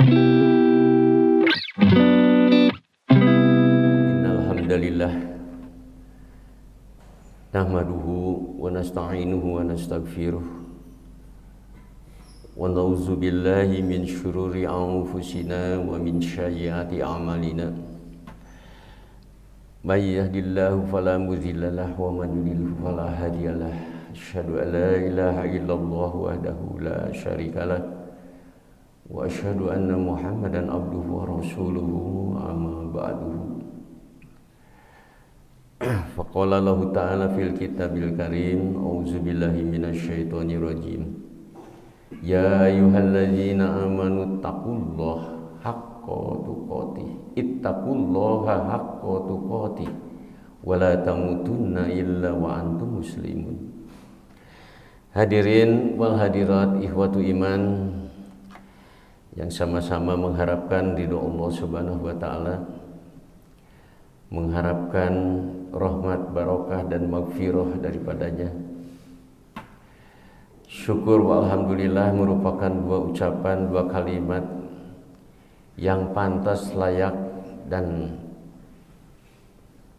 Innal hamdalillah nahmaduhu wa nasta'inuhu wa nastaghfiruh wa na'udzu billahi min syururi anfusina wa min sayyiati a'malina. May yahdihillahu fala mudilla lahu wa man yudlil fala hadiyalah. Asyhadu an la ilaha illallah wahdahu la syarikalah wa asyhadu anna Muhammadan abduhu wa rasuluhu amma ba'du. Faqala Allah ta'ala fil kitabil karim, a'udzu billahi minasyaitonir rajim. Ya ayyuhalladzina amanu taqullaha haqqa tuqatih. Ittaqullaha haqqa tuqatih wa la tamutunna illa wa antum muslimun. Hadirin wal hadirat ikhwatu iman yang sama-sama mengharapkan ridho Allah Subhanahu wa taala, mengharapkan rahmat, barokah dan maghfirah daripadanya. Syukur wa alhamdulillah merupakan dua ucapan, dua kalimat yang pantas, layak dan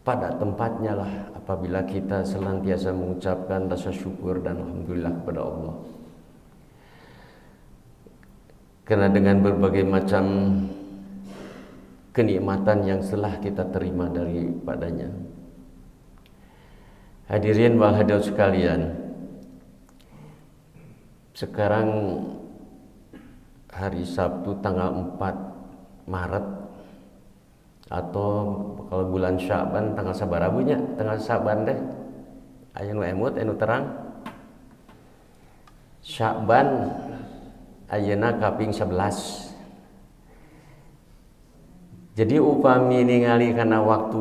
pada tempatnya lah apabila kita senantiasa mengucapkan rasa syukur dan alhamdulillah kepada Allah. Karena dengan berbagai macam kenikmatan yang telah kita terima daripadanya. Hadirin wal hadirat sekalian, sekarang hari Sabtu tanggal 4 Maret atau kalau bulan Sya'ban tanggal sabarabunya, tanggal Sya'ban deh. Aya nu emut anu terang. Sya'ban ayeuna kaping 11. Jadi upami ningali kana waktu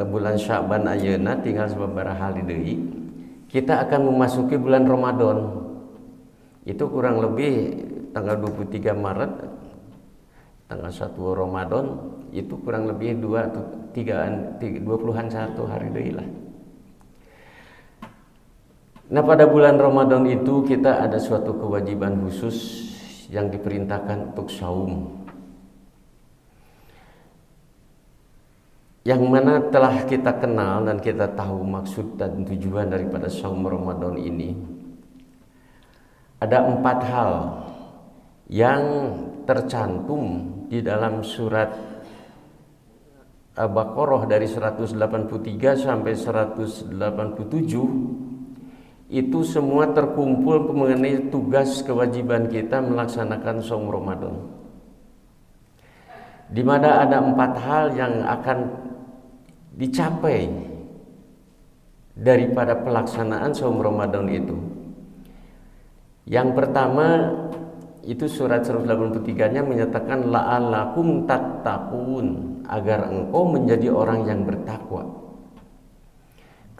bulan Sya'ban ayeuna tinggal sababaraha deui, kita akan memasuki bulan Ramadan. Itu kurang lebih tanggal 23 Maret tanggal 1 Ramadan itu kurang lebih 20-an satu hari deui lah. Nah, pada bulan Ramadan itu kita ada suatu kewajiban khusus yang diperintahkan untuk saum, yang mana telah kita kenal dan kita tahu maksud dan tujuan daripada saum Ramadan ini. Ada 4 hal yang tercantum di dalam surat Al-Baqarah dari 183 sampai 187. Itu semua terkumpul mengenai tugas kewajiban kita melaksanakan saum Ramadan, di mana ada 4 hal yang akan dicapai daripada pelaksanaan saum Ramadan itu. Yang pertama itu surat 183-nya menyatakan la'allakum tattaqun, agar engkau menjadi orang yang bertakwa.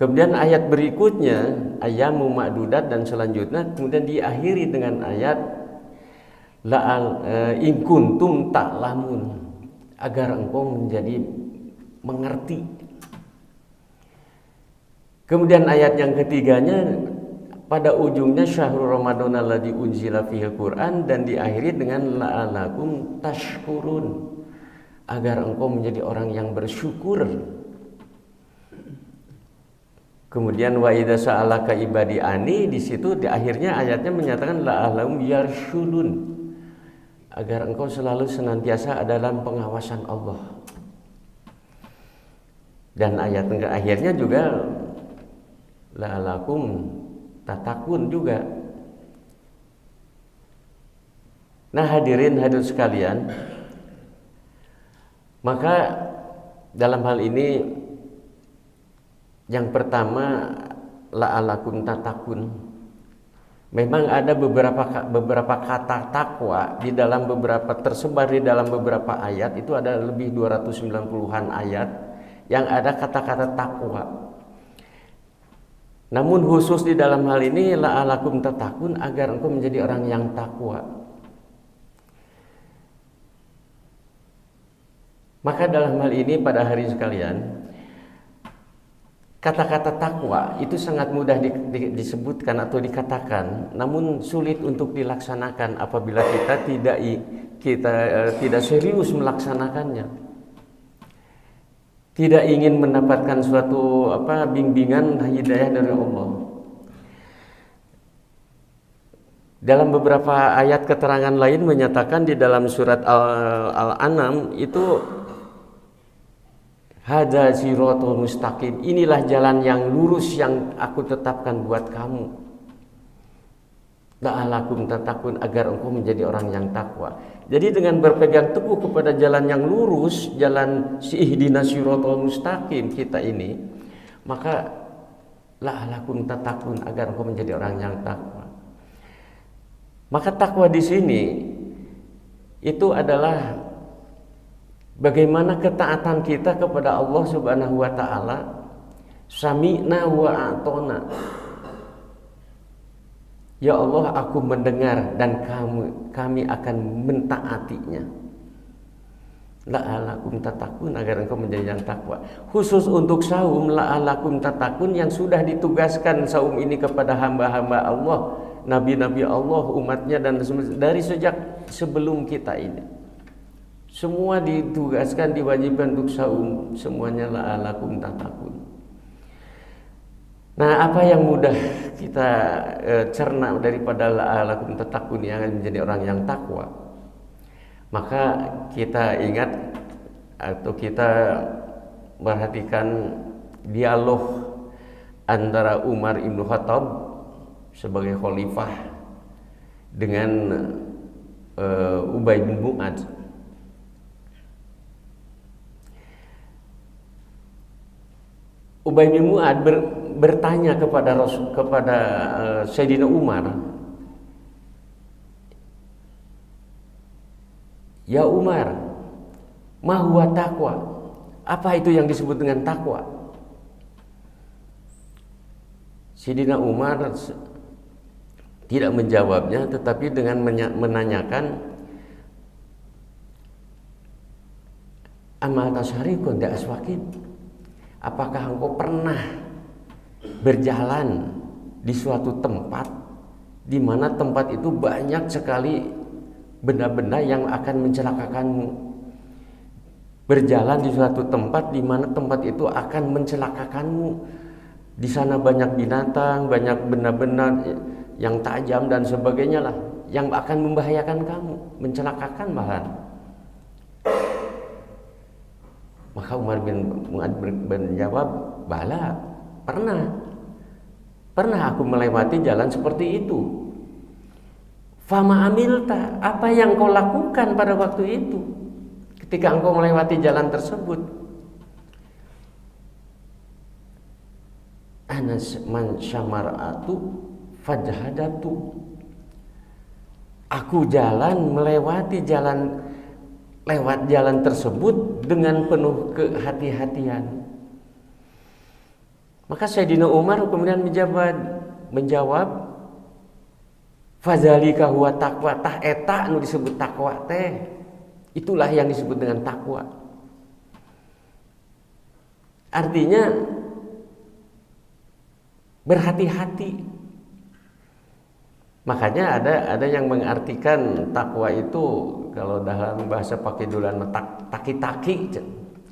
Kemudian ayat berikutnya ayyamu ma'dudat dan selanjutnya kemudian diakhiri dengan ayat in kuntum ta'lamun, agar engkau menjadi mengerti. Kemudian ayat yang ketiganya pada ujungnya syahrul Ramadan alladzi unzila fihil Qur'an, dan diakhiri dengan la'alakum tashkurun, agar engkau menjadi orang yang bersyukur. Kemudian wa idza sa'alaka ibadi ani, di situ di akhirnya ayatnya menyatakan la'alahum yarshudun, agar engkau selalu senantiasa dalam pengawasan Allah. Dan ayat akhirnya juga la'alakum tatakun juga. Nah, hadirin hadirat sekalian, maka dalam hal ini yang pertama la'alakum tatakun. Memang ada beberapa kata takwa di dalam beberapa tersebar di dalam beberapa ayat, itu ada lebih 290-an ayat yang ada kata-kata takwa. Namun khusus di dalam hal ini la'alakum tatakun, agar engkau menjadi orang yang takwa. Maka dalam hal ini pada hari sekalian, kata-kata takwa itu sangat mudah disebutkan atau dikatakan, namun sulit untuk dilaksanakan apabila kita kita tidak serius melaksanakannya, tidak ingin mendapatkan suatu bimbingan hidayah dari Allah. Dalam beberapa ayat keterangan lain menyatakan di dalam surat Al-An'am itu hadza siratul mustaqim, inilah jalan yang lurus yang aku tetapkan buat kamu. La'alakum tattaqun, agar engkau menjadi orang yang takwa. Jadi dengan berpegang teguh kepada jalan yang lurus, jalan ihdinas siratal mustaqim kita ini, maka la'alakum tattaqun, agar engkau menjadi orang yang takwa. Maka takwa di sini itu adalah bagaimana ketaatan kita kepada Allah Subhanahu wa taala, sami'na wa a'tona. Ya Allah, aku mendengar dan kami akan mentaatinya. La'alakum tattaqun, agar engkau menjadi yang takwa. Khusus untuk saum, la'alakum tattaqun, yang sudah ditugaskan saum ini kepada hamba-hamba Allah, nabi-nabi Allah, umatnya, dan dari sejak sebelum kita ini. Semua ditugaskan, diwajibkan untuk saum, semuanya la'alakum tattaqun. Nah, apa yang mudah kita cerna daripada la'alakum tattaqun yang akan menjadi orang yang takwa? Maka kita ingat atau kita perhatikan dialog antara Umar ibn Khattab sebagai khalifah dengan Ubay bin Mu'ad. Ubay bin Mu'ad bertanya kepada Sayyidina Umar, "Ya Umar, ma huwa taqwa?" Apa itu yang disebut dengan takwa? Sayyidina Umar tidak menjawabnya, tetapi dengan menanyakan, "Amal tasyariqun da aswaqin?" Apakah engkau pernah berjalan di suatu tempat di mana tempat itu banyak sekali benda-benda yang akan mencelakakanmu? Berjalan di suatu tempat di mana tempat itu akan mencelakakanmu. Di sana banyak binatang, banyak benda-benda yang tajam dan sebagainya lah, yang akan membahayakan kamu, mencelakakan malahan. Maka Umar bin Mu'ad menjawab, "Bala, pernah aku melewati jalan seperti itu." Fama amilta, apa yang kau lakukan pada waktu itu ketika engkau melewati jalan tersebut? Anas man syamaratu fajhadatu. Aku lewat jalan tersebut dengan penuh kehati-hatian. Maka Sayyidina Umar kemudian menjawab, fadzalika huwa taqwa, tah eta nu disebut takwa teh. Itulah yang disebut dengan takwa. Artinya berhati-hati. Makanya ada yang mengartikan takwa itu, kalau dalam bahasa pakidulan taki-taki,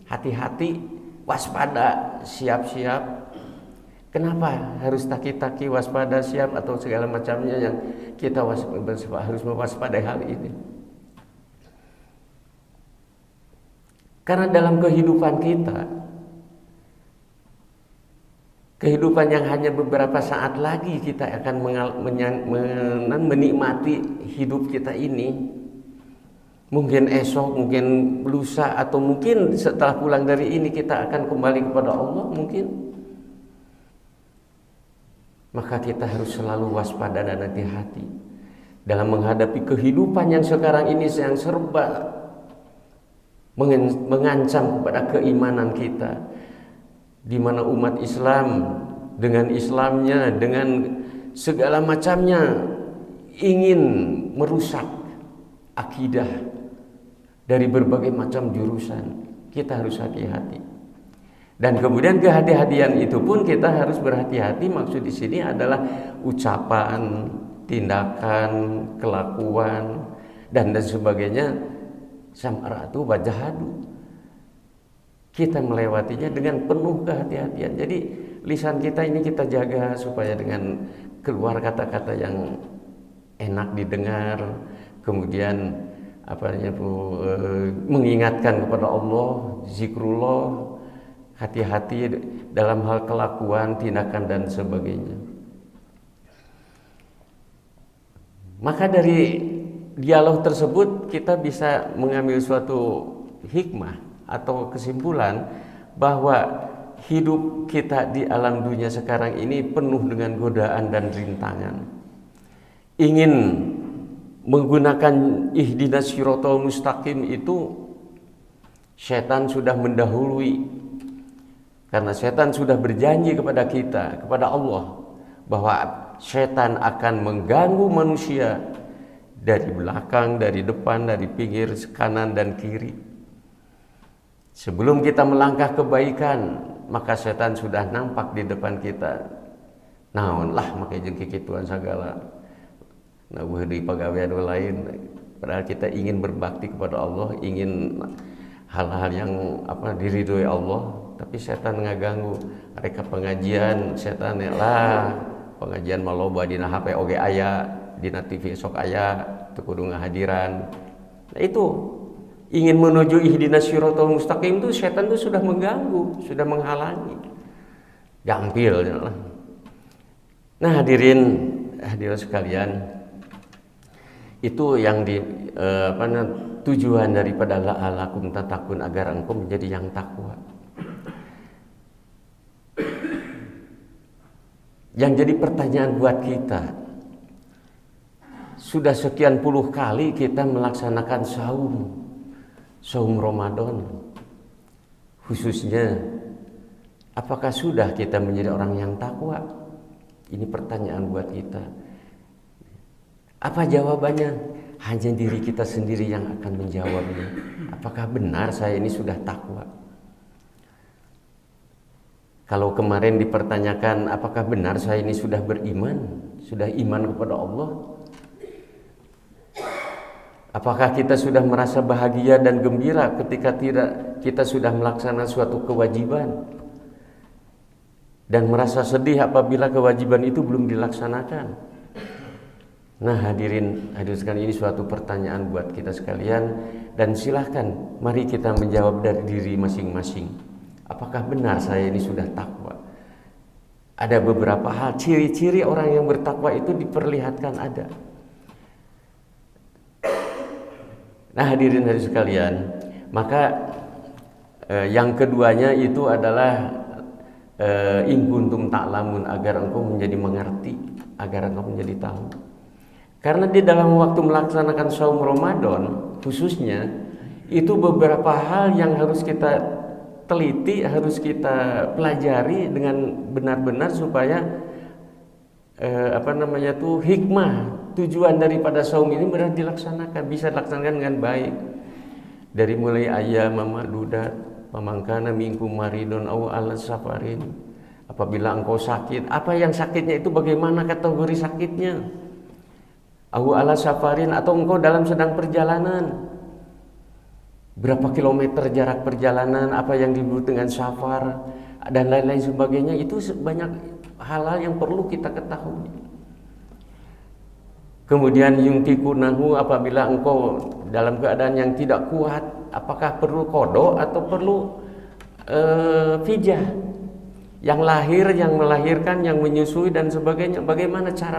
hati-hati, waspada, siap-siap. Kenapa harus taki-taki, waspada, siap, atau segala macamnya yang kita harus mewaspadai hal ini? Karena dalam kehidupan kita, kehidupan yang hanya beberapa saat lagi kita akan menikmati hidup kita ini. Mungkin esok, mungkin lusa, atau mungkin setelah pulang dari ini kita akan kembali kepada Allah mungkin. Maka kita harus selalu waspada dan hati-hati dalam menghadapi kehidupan yang sekarang ini yang serba mengancam kepada keimanan kita, di mana umat Islam dengan Islamnya, dengan segala macamnya ingin merusak akidah dari berbagai macam jurusan. Kita harus hati-hati. Dan kemudian kehati-hatian itu pun kita harus berhati-hati. Maksud di sini adalah ucapan, tindakan, kelakuan, dan sebagainya, sam'aratu wajahadu. Kita melewatinya dengan penuh kehati-hatian. Jadi lisan kita ini kita jaga supaya dengan keluar kata-kata yang enak didengar, kemudian mengingatkan kepada Allah, zikrullah, hati-hati dalam hal kelakuan, tindakan dan sebagainya. Maka dari dialog tersebut kita bisa mengambil suatu hikmah atau kesimpulan bahwa hidup kita di alam dunia sekarang ini penuh dengan godaan dan rintangan. Ingin menggunakan ihdinas siratal mustaqim itu setan sudah mendahului, karena setan sudah berjanji kepada kita, kepada Allah, bahwa setan akan mengganggu manusia dari belakang, dari depan, dari pinggir, kanan dan kiri. Sebelum kita melangkah kebaikan, maka setan sudah nampak di depan kita. Naonlah make jeung kikituan sagala. Nah, di pagawean lain, padahal kita ingin berbakti kepada Allah, ingin hal-hal yang diridhoi Allah, tapi setan ngaganggu. Mereka pengajian, setan lah pengajian maloba dina HP oge aya, dina TV sok aya, teu kudu ngahadiran. Nah, itu ingin menuju ihdinas siratal mustaqim itu setan itu sudah mengganggu, sudah menghalangi. Gampil ya. Nah, hadirin sekalian, itu yang tujuan daripada la'alakum tattaqun, agar engkau menjadi yang takwa. Yang jadi pertanyaan buat kita, sudah sekian puluh kali kita melaksanakan saum Ramadan, khususnya apakah sudah kita menjadi orang yang takwa? Ini pertanyaan buat kita. Apa jawabannya? Hanya diri kita sendiri yang akan menjawabnya. Apakah benar saya ini sudah takwa? Kalau kemarin dipertanyakan apakah benar saya ini sudah beriman, sudah iman kepada Allah, apakah kita sudah merasa bahagia dan gembira ketika kita sudah melaksanakan suatu kewajiban, dan merasa sedih apabila kewajiban itu belum dilaksanakan? Nah, hadirin sekalian, ini suatu pertanyaan buat kita sekalian, dan silahkan mari kita menjawab dari diri masing-masing. Apakah benar saya ini sudah takwa? Ada beberapa hal, ciri-ciri orang yang bertakwa itu diperlihatkan ada. Nah, hadirin sekalian, maka yang keduanya itu adalah in kuntum ta'lamun, agar engkau menjadi mengerti, agar engkau menjadi tahu. Karena di dalam waktu melaksanakan saum Ramadan khususnya, itu beberapa hal yang harus kita teliti, harus kita pelajari dengan benar-benar supaya hikmah, tujuan daripada saum ini benar dilaksanakan, bisa dilaksanakan dengan baik. Dari mulai ayam ma'dudat, pamangkana minkum maridun aw ala safarin. Apabila engkau sakit, apa yang sakitnya itu, bagaimana kategori sakitnya? Aw ala safarin, atau engkau dalam sedang perjalanan. Berapa kilometer jarak perjalanan, apa yang disebut dengan safar, dan lain-lain sebagainya. Itu banyak hal-hal yang perlu kita ketahui. Kemudian yungtikunahu, apabila engkau dalam keadaan yang tidak kuat, apakah perlu qada atau perlu fidyah? Yang lahir, yang melahirkan, yang menyusui dan sebagainya, bagaimana cara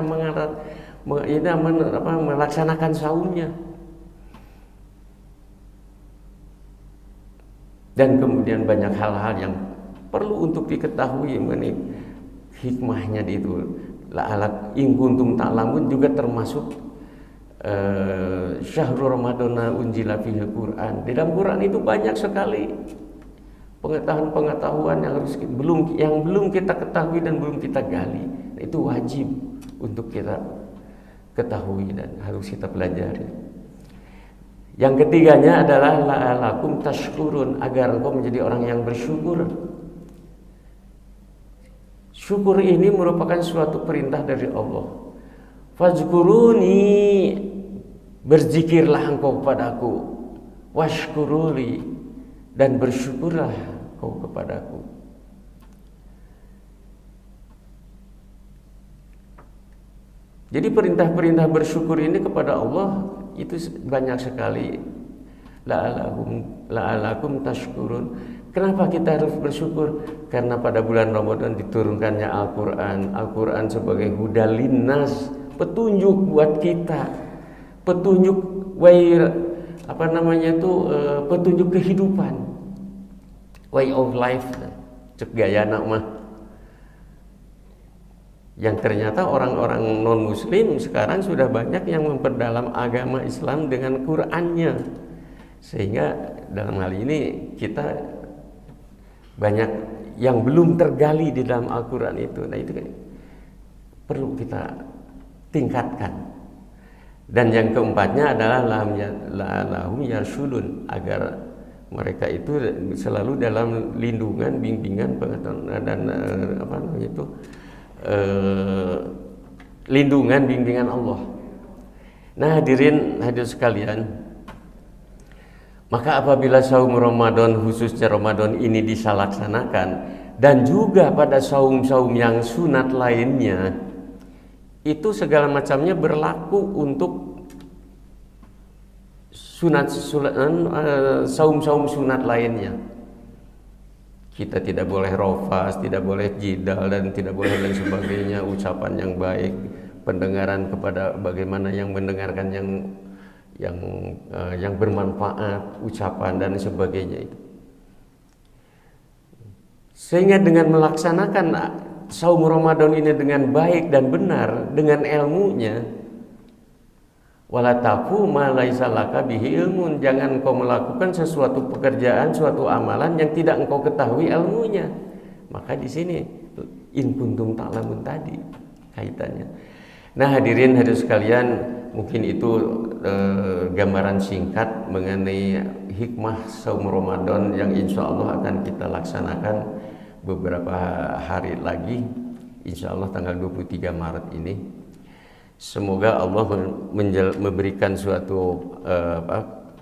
melaksanakan saumnya? Dan kemudian banyak hal-hal yang perlu untuk diketahui mengenai hikmahnya di itu. La'alat in kuntum ta'lamun juga termasuk syahrul ramadana unzila fihil Quran. Di dalam Quran itu banyak sekali pengetahuan yang belum kita ketahui dan belum kita gali. Itu wajib untuk kita ketahui dan harus kita pelajari. Yang ketiganya adalah la'alakum tashkurun, agar engkau menjadi orang yang bersyukur. Syukur ini merupakan suatu perintah dari Allah. Fazkuruni, berzikirlah engkau kepadaku, washkuruli, dan bersyukurlah engkau kepadaku. Jadi perintah-perintah bersyukur ini kepada Allah itu banyak sekali. La'alakum tashkurun. Kenapa kita harus bersyukur? Karena pada bulan Ramadan diturunkannya Al-Quran. Al-Quran sebagai hudal linnas, petunjuk buat kita, petunjuk petunjuk kehidupan, way of life, cek gaya nak mah. Yang ternyata orang-orang non-muslim sekarang sudah banyak yang memperdalam agama Islam dengan Qur'annya, sehingga dalam hal ini kita banyak yang belum tergali di dalam Al-Quran itu. Nah itu kan perlu kita tingkatkan. Dan yang keempatnya adalah lahum yarsyudun, agar mereka itu selalu dalam lindungan, bimbingan, pengetahuan dan lindungan, bimbingan Allah. Nah hadirin sekalian, maka apabila saum Ramadan, khususnya Ramadan ini disalaksanakan, dan juga pada saum-saum yang sunat lainnya, itu segala macamnya berlaku untuk saum-saum sunat lainnya. Kita tidak boleh rofas, tidak boleh jidal, dan tidak boleh dan sebagainya. Ucapan yang baik, pendengaran kepada bagaimana yang mendengarkan yang bermanfaat, ucapan dan sebagainya itu. Sehingga dengan melaksanakan saum Ramadan ini dengan baik dan benar, dengan ilmunya, wala taqfu ma laisa laka bihi ilmun, jangan engkau melakukan sesuatu pekerjaan, suatu amalan yang tidak engkau ketahui ilmunya. Maka di sini in kuntum ta'lamun tadi kaitannya. Nah hadirin sekalian, mungkin itu gambaran singkat mengenai hikmah saum Ramadan yang insya Allah akan kita laksanakan beberapa hari lagi, insya Allah tanggal 23 Maret ini. Semoga Allah memberikan suatu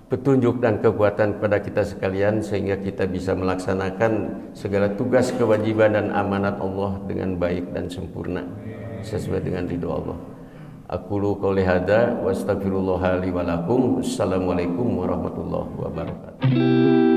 petunjuk dan kekuatan kepada kita sekalian, sehingga kita bisa melaksanakan segala tugas, kewajiban dan amanat Allah dengan baik dan sempurna sesuai dengan ridho Allah. Aqulu qouli hadza wa astaghfirullah li wa lakum. Assalamualaikum warahmatullahi wabarakatuh.